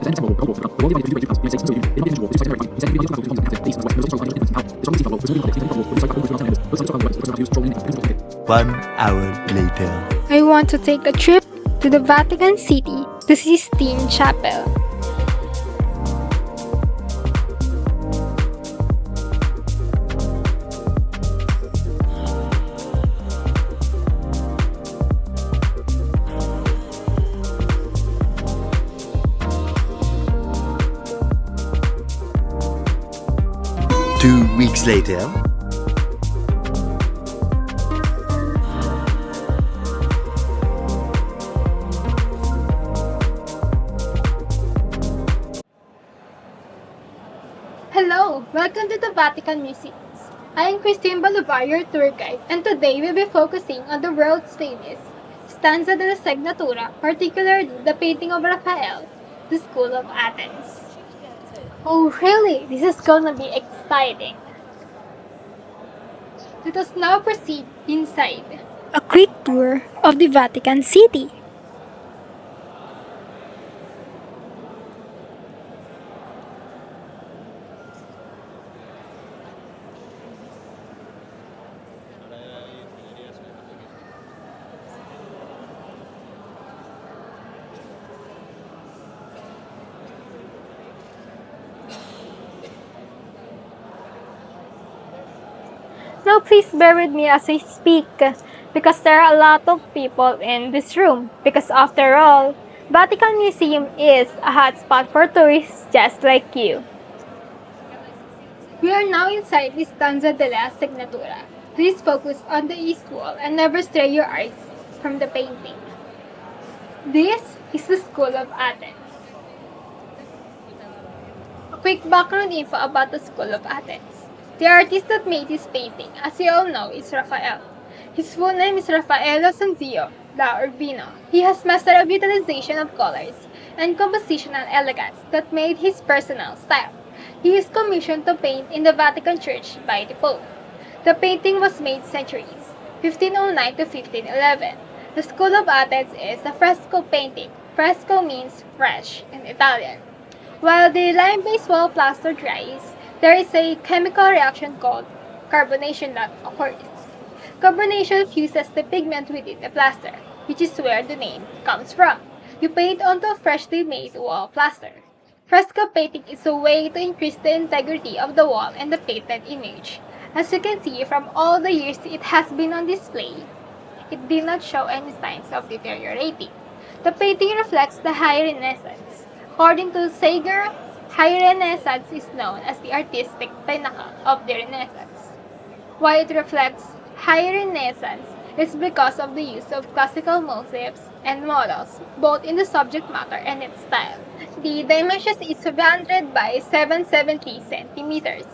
One hour later. I want to take a trip to the Vatican City, the Sistine Chapel. Two weeks later. Hello, welcome to the Vatican Museums. I am Kristine Ballovar, your tour guide, and today we'll be focusing on the world's famous Stanza della Signatura, particularly the painting of Raphael, the School of Athens. Oh really? This is gonna be exciting. Let us now proceed inside. A quick tour of the Vatican City. Now please bear with me as I speak because there are a lot of people in this room because after all, Vatican Museum is a hotspot for tourists just like you. We are now inside the Stanza della Signatura. Please focus on the east wall and never stray your eyes from the painting. This is the School of Athens. A quick background info about the School of Athens. The artist that made this painting, as you all know, is Raphael. His full name is Raffaello Sanzio da Urbino. He has mastered of utilization of colors and compositional elegance that made his personal style. He is commissioned to paint in the Vatican Church by the Pope. The painting was made centuries, 1509 to 1511. The School of Athens is a fresco painting. Fresco means fresh in Italian. While the lime-based wall plaster dries, there is a chemical reaction called carbonation that occurs. Carbonation fuses the pigment within the plaster, which is where the name comes from. You paint onto a freshly made wall plaster. Fresco painting is a way to increase the integrity of the wall and the painted image. As you can see from all the years it has been on display, it did not show any signs of deteriorating. The painting reflects the High Renaissance. According to Sager, High Renaissance is known as the artistic pinnacle of the Renaissance. Why it reflects High Renaissance is because of the use of classical motifs and models, both in the subject matter and its style. The dimensions is 700 by 773 centimeters.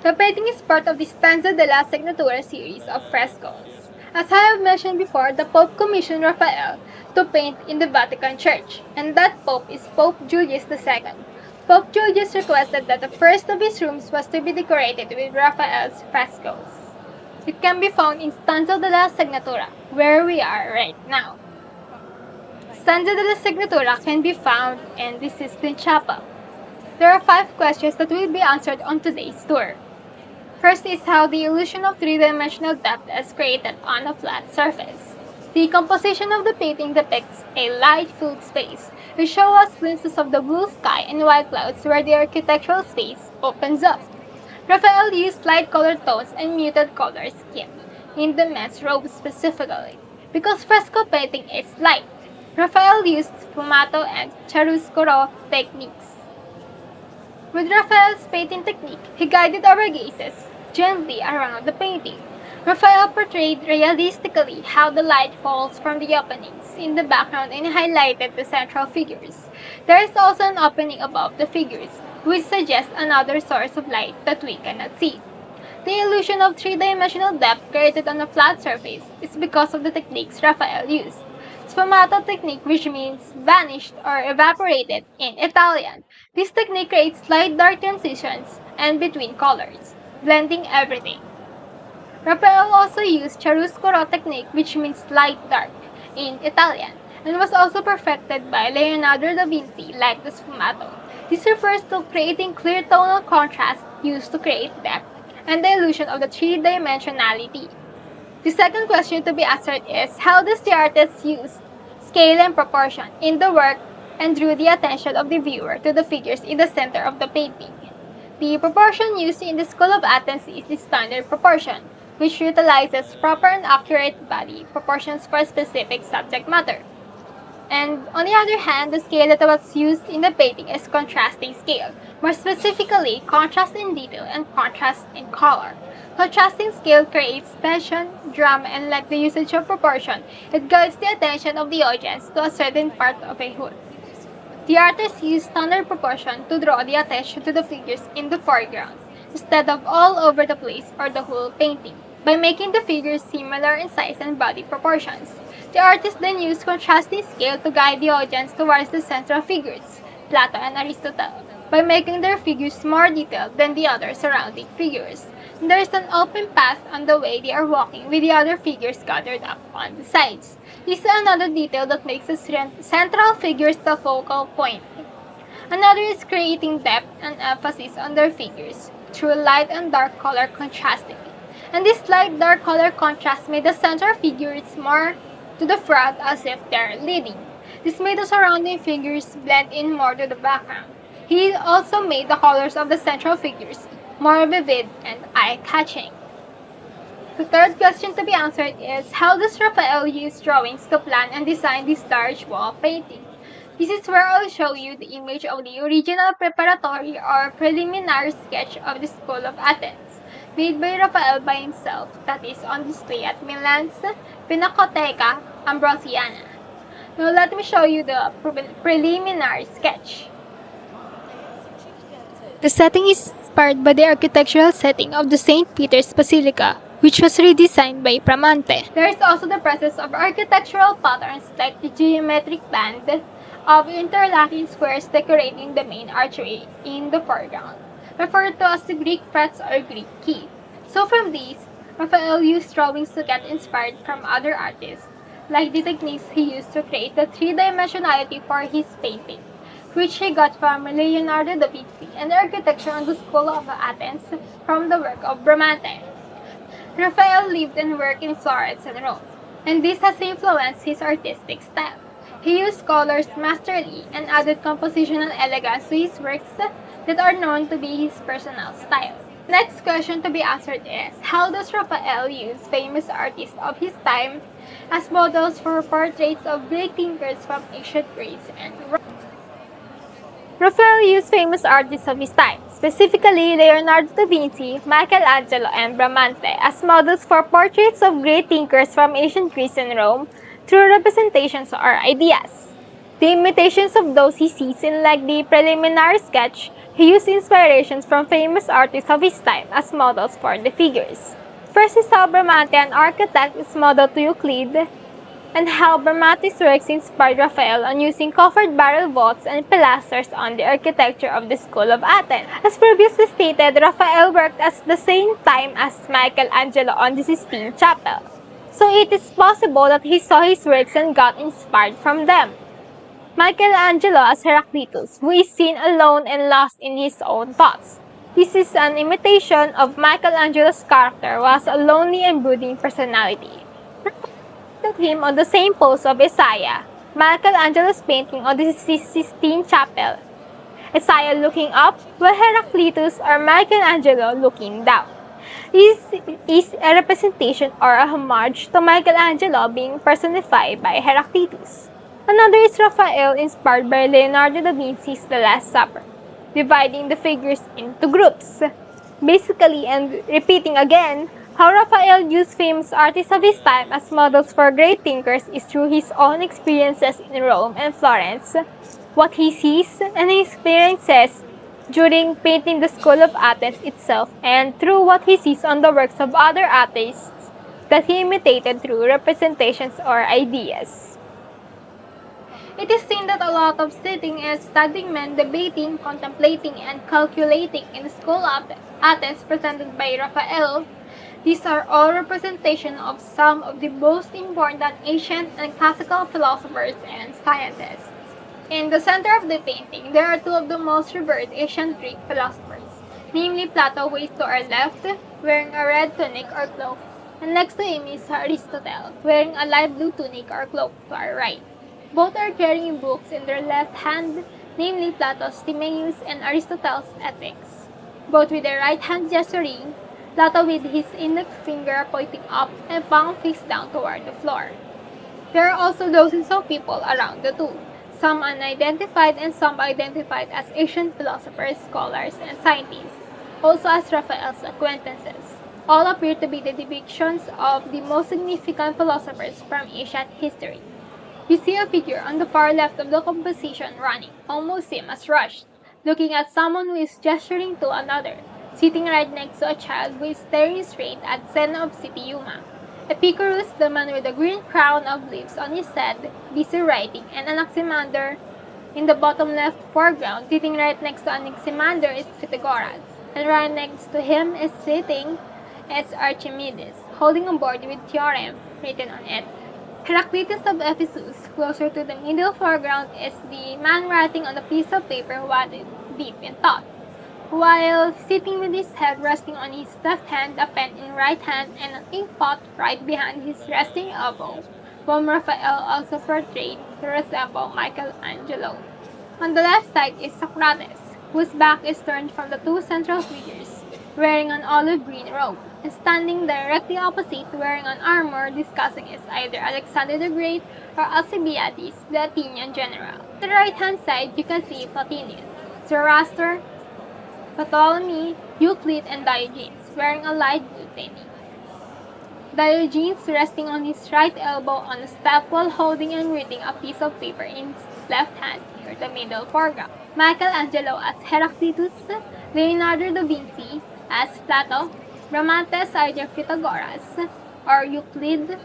The painting is part of the Stanza della Signatura series of frescoes. As I have mentioned before, the Pope commissioned Raphael to paint in the Vatican Church, and that Pope is Pope Julius II. Pope Julius requested that the first of his rooms was to be decorated with Raphael's frescoes. It can be found in Stanza della Signatura, where we are right now. Stanza della Signatura can be found in the Sistine Chapel. There are 5 questions that will be answered on today's tour. First is how the illusion of three-dimensional depth is created on a flat surface. The composition of the painting depicts a light-filled space, which shows us glimpses of the blue sky and white clouds where the architectural space opens up. Raphael used light colored tones and muted color scheme in the men's robes specifically. Because fresco painting is light, Raphael used sfumato and chiaroscuro techniques. With Raphael's painting technique, he guided our gazes gently around the painting. Raphael portrayed realistically how the light falls from the openings in the background and highlighted the central figures. There is also an opening above the figures, which suggests another source of light that we cannot see. The illusion of three-dimensional depth created on a flat surface is because of the techniques Raphael used. Sfumato technique, which means vanished or evaporated in Italian. This technique creates light-dark transitions and between colors, blending everything. Raphael also used chiaroscuro technique, which means light-dark in Italian. and was also perfected by Leonardo da Vinci like the sfumato. This refers to creating clear tonal contrast used to create depth and the illusion of the three-dimensionality. The second question to be answered is, how does the artist use scale and proportion in the work and drew the attention of the viewer to the figures in the center of the painting? The proportion used in the School of Athens is the standard proportion, which utilizes proper and accurate body proportions for a specific subject matter. And on the other hand, the scale that was used in the painting is contrasting scale, more specifically contrast in detail and contrast in color. Contrasting scale creates tension, drama, and like the usage of proportion, it guides the attention of the audience to a certain part of a whole. The artist used standard proportion to draw the attention to the figures in the foreground, instead of all over the place or the whole painting, by making the figures similar in size and body proportions. The artist then used contrasting scale to guide the audience towards the central figures, Plato and Aristotle, by making their figures more detailed than the other surrounding figures. And there is an open path on the way they are walking with the other figures gathered up on the sides. This is another detail that makes the central figures the focal point. Another is creating depth and emphasis on their figures through light and dark color contrasting. And this light-dark color contrast made the central figures more to the front as if they're leading. This made the surrounding figures blend in more to the background. He also made the colors of the central figures more vivid and eye-catching. The third question to be answered is, how does Raphael use drawings to plan and design this large wall painting? This is where I'll show you the image of the original preparatory or preliminary sketch of the School of Athens, made by Raphael by himself, that is on display at Milan's Pinacoteca Ambrosiana. Now let me show you the preliminary sketch. The setting is inspired by the architectural setting of the St. Peter's Basilica, which was redesigned by Bramante. There is also the presence of architectural patterns like the geometric band of interlocking squares decorating the main archway in the foreground, referred to as the Greek frets or Greek key. So from these, Raphael used drawings to get inspired from other artists, like the techniques he used to create the three-dimensionality for his painting, which he got from Leonardo da Vinci, and the architecture on the School of Athens from the work of Bramante. Raphael lived and worked in Florence and Rome, and this has influenced his artistic style. He used colors masterly and added compositional elegance to his works that are known to be his personal style. Next question to be answered is, how does Raphael use famous artists of his time as models for portraits of great thinkers from ancient Greece and Rome? Raphael used famous artists of his time, specifically Leonardo da Vinci, Michelangelo, and Bramante, as models for portraits of great thinkers from ancient Greece and Rome through representations or ideas. The imitations of those he sees in like the preliminary sketch, he used inspirations from famous artists of his time as models for the figures. First is how Bramante, an architect, is modeled to Euclid, and how Bramante's works inspired Raphael on using coffered barrel vaults and pilasters on the architecture of the School of Athens. As previously stated, Raphael worked at the same time as Michelangelo on the Sistine Chapel, so it is possible that he saw his works and got inspired from them. Michelangelo as Heraclitus, who is seen alone and lost in his own thoughts. This is an imitation of Michelangelo's character, who has a lonely and brooding personality. Him on the same pose of Isaiah, Michelangelo's painting on the Sistine Chapel. Isaiah looking up, while Heraclitus or Michelangelo looking down. This is a representation or a homage to Michelangelo being personified by Heraclitus. Another is Raphael inspired by Leonardo da Vinci's The Last Supper, dividing the figures into groups. Basically, and repeating again, how Raphael used famous artists of his time as models for great thinkers is through his own experiences in Rome and Florence, what he sees and experiences during painting the School of Athens itself, and through what he sees on the works of other artists that he imitated through representations or ideas. It is seen that a lot of sitting and studying men debating, contemplating, and calculating in the School of Athens presented by Raphael These are all representations of some of the most important ancient and classical philosophers and scientists. In the center of the painting, there are two of the most revered ancient Greek philosophers, namely Plato, who is to our left, wearing a red tunic or cloak, and next to him is Aristotle, wearing a light blue tunic or cloak to our right. Both are carrying books in their left hand, namely Plato's Timaeus and Aristotle's Ethics, both with their right hand gesturing, Plato with his index finger pointing up and palm face down toward the floor. There are also dozens of people around the two, some unidentified and some identified as ancient philosophers, scholars, and scientists, also as Raphael's acquaintances. All appear to be the depictions of the most significant philosophers from ancient history. You see a figure on the far left of the composition running, almost same as rushed, looking at someone who is gesturing to another, sitting right next to a child who is staring straight at Zeno of Citiuma. Epicurus, the man with a green crown of leaves on his head, busy writing, and Anaximander in the bottom left foreground, sitting right next to Anaximander is Pythagoras, and right next to him is sitting is Archimedes, holding a board with theorem written on it. Heraclitus of Ephesus, closer to the middle foreground, is the man writing on a piece of paper waded deep in thought, while sitting with his head resting on his left hand, a pen in right hand, and an inkpot right behind his resting elbow, whom Raphael also portrayed to resemble Michelangelo. On the left side is Socrates, whose back is turned from the two central figures, wearing an olive green robe, and standing directly opposite wearing an armor discussing is either Alexander the Great or Alcibiades, the Athenian general. On the right-hand side, you can see Plotinus, Zoroaster, Ptolemy, Euclid, and Diogenes, wearing a light blue tunic. Diogenes resting on his right elbow on a step while holding and reading a piece of paper in his left hand near the middle foreground. Michelangelo as Heraclitus, Leonardo da Vinci as Plato, Bramante either Pythagoras or Euclid,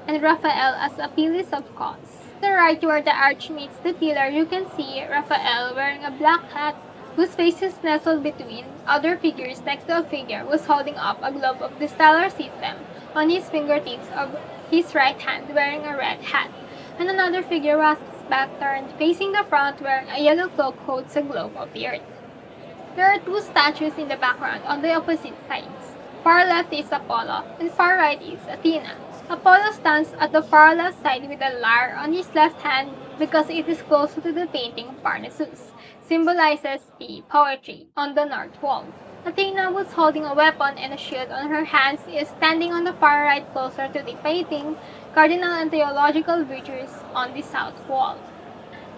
and Raphael as Apelles of Cos. To the right where the arch meets the pillar, you can see Raphael wearing a black hat whose face is nestled between other figures next to a figure who's holding up a globe of the stellar system on his fingertips of his right hand wearing a red hat, and another figure who has his back turned facing the front wearing a yellow cloak holds a globe of the earth. There are two statues in the background on the opposite sides. Far left is Apollo and far right is Athena. Apollo stands at the far left side with a lyre on his left hand because it is closer to the painting of Parnassus, symbolizes the poetry on the north wall. Athena, who's holding a weapon and a shield on her hands, is standing on the far right closer to the painting, cardinal and theological virtues on the south wall.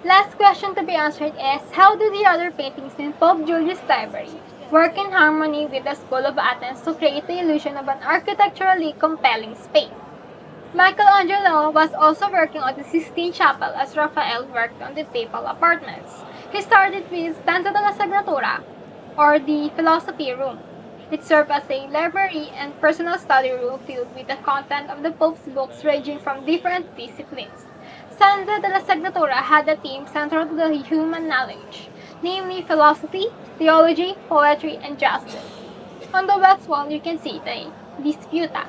Last question to be answered is, how do the other paintings in Pope Julius' library work in harmony with the School of Athens to create the illusion of an architecturally compelling space? Michelangelo was also working on the Sistine Chapel as Raphael worked on the papal apartments. He started with Stanza della Sagnatura, or the Philosophy Room. It served as a library and personal study room filled with the content of the Pope's books ranging from different disciplines. Stanza della Sagnatura had a theme central to the human knowledge, namely philosophy, theology, poetry, and justice. On the west wall, you can see the Disputa,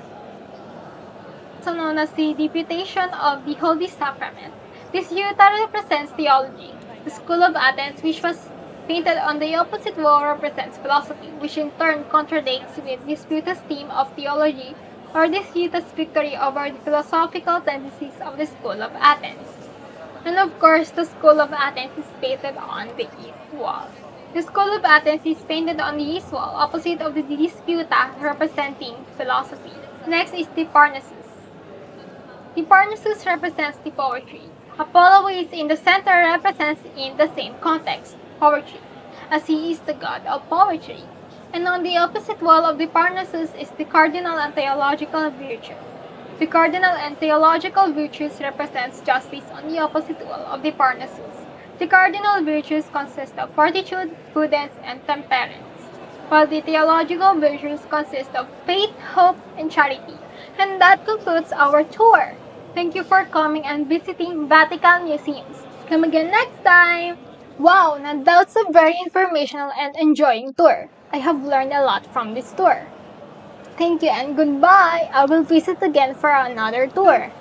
also known as the Deputation of the Holy Sacrament. This Disputa represents theology. The School of Athens, which was painted on the opposite wall, represents philosophy, which in turn contradicts with Disputa's theme of theology, or Disputa's victory over the philosophical tendencies of the School of Athens. And of course, the School of Athens is painted on the east wall. The School of Athens is painted on the east wall, opposite of the Disputa, representing philosophy. Next is the Parnassus. The Parnassus represents the poetry. Apollo, who is in the center, represents in the same context, poetry, as he is the god of poetry. And on the opposite wall of the Parnassus is the cardinal and theological virtue. The cardinal and theological virtues represents justice on the opposite wall of the Parnassus. The cardinal virtues consist of fortitude, prudence, and temperance, while the theological virtues consist of faith, hope, and charity. And that concludes our tour. Thank you for coming and visiting Vatican Museums. Come again next time! Wow, now that's a very informational and enjoying tour. I have learned a lot from this tour. Thank you and goodbye. I will visit again for another tour.